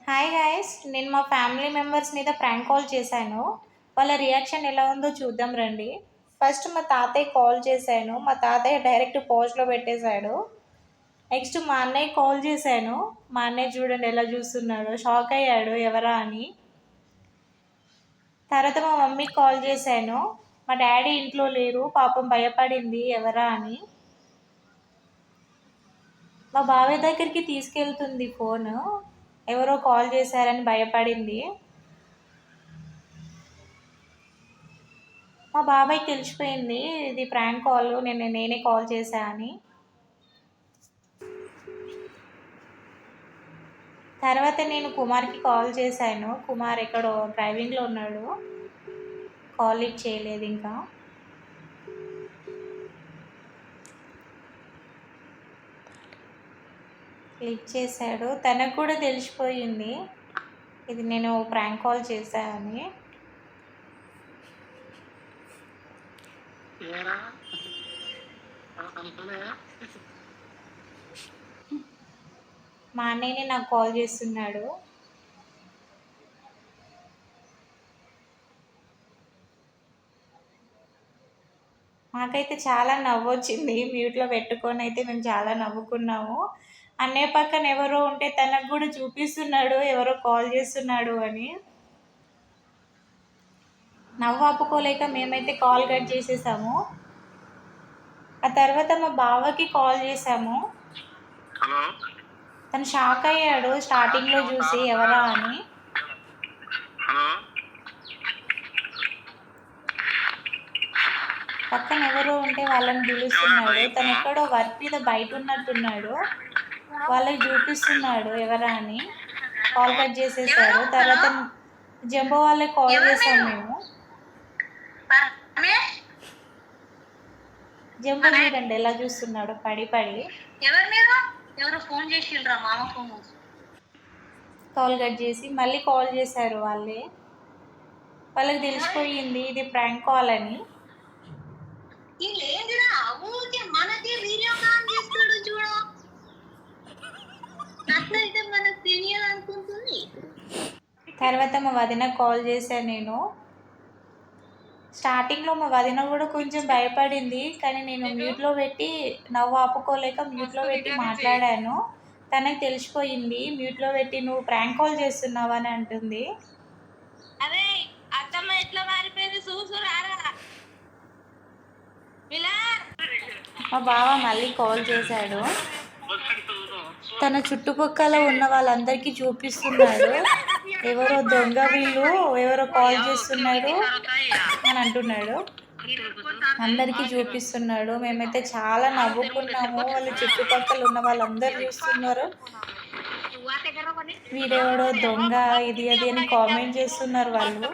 Hi guys, నేను మా family members మీద ప్రాంక్ కాల్ చేశాను. వాళ్ళ రియాక్షన్ ఎలా ఉందో చూద్దాం రండి. ఫస్ట్ మా తాతయ్య కాల్ చేశాను. మా తాతయ్య డైరెక్ట్ పోస్ట్లో పెట్టేశాడు. నెక్స్ట్ మా అన్నయ్య కాల్ చేశాను. మా అన్నయ్య చూడండి ఎలా చూస్తున్నాడు, షాక్ అయ్యాడు ఎవరా అని. తర్వాత మా మమ్మీకి కాల్ చేశాను. మా డాడీ ఇంట్లో లేరు, పాపం భయపడింది ఎవరా అని. మా బాబాయ్ దగ్గరికి తీసుకెళ్తుంది ఫోను, ఎవరో కాల్ చేశారని భయపడింది. మా బాబాయ్ తెలిసిపోయింది ఇది ప్రాంక్ కాల్, నేనే కాల్ చేశా అని. తర్వాత నేను కుమార్కి కాల్ చేశాను. కుమార్ ఎక్కడో డ్రైవింగ్లో ఉన్నాడు, కాల్ లిఫ్ట్ చేయలేదు. ఇంకా లిఫ్ట్ చేశాడు. తనకు కూడా తెలిసిపోయింది ఇది నేను ప్రాంక్ కాల్ చేశానని. మా అన్నయ్యనే నాకు కాల్ చేస్తున్నాడు. మాకైతే చాలా నవ్వు వచ్చింది. మ్యూట్లో పెట్టుకొని అయితే మేము చాలా నవ్వుకున్నాము. అన్నయ్య పక్కన ఎవరో ఉంటే తనకు కూడా చూపిస్తున్నాడు ఎవరో కాల్ చేస్తున్నాడు అని. నవ్వు ఆపుకోలేక మేమైతే కాల్ కట్ చేసేసాము. ఆ తర్వాత మా బావకి కాల్ చేసాము. తను షాక్ అయ్యాడు స్టార్టింగ్లో చూసి ఎవరా అని. పక్కన ఎవరో ఉంటే వాళ్ళని పిలుస్తున్నాడు. తను ఎక్కడో వర్క్ మీద బయట ఉన్నట్టున్నాడు, వాళ్ళకి చూపిస్తున్నాడు ఎవరా అని. కాల్ కట్ చేసేసాడు. తర్వాత జంబో వాళ్ళకి కాల్ చేసాం మేము. జంబో చూడండి ఎలా చూస్తున్నాడు పడి పడి. కాల్ కట్ చేసి మళ్ళీ కాల్ చేశారు వాళ్ళే. వాళ్ళకి తెలిసిపోయింది ఇది ప్రాంక్ కాల్ అని. తర్వాత మా వదిన కాల్ చేశాను నేను. స్టార్టింగ్లో మా వదిన కూడా కొంచెం భయపడింది, కానీ నేను మ్యూట్లో పెట్టి నవ్వు ఆపుకోలేక మ్యూట్లో పెట్టి మాట్లాడాను. తనకు తెలిసిపోయింది మ్యూట్లో పెట్టి నువ్వు ప్రాంక్ కాల్ చేస్తున్నావు అని అంటుంది. మా బావ మళ్ళీ కాల్ చేశాడు. తన చుట్టుపక్కల ఉన్న వాళ్ళందరికీ చూపిస్తున్నాడు ఎవరో దొంగ వీళ్ళు, ఎవరో కాల్ చేస్తున్నారు అని అంటున్నాడు. అందరికీ చూపిస్తున్నాడు. మేమైతే చాలా నవ్వుకున్నాము. వాళ్ళు చుట్టుపక్కల ఉన్న వాళ్ళందరూ చూస్తున్నారు వీడెవడో దొంగ ఇది అది అని కామెంట్ చేస్తున్నారు వాళ్ళు.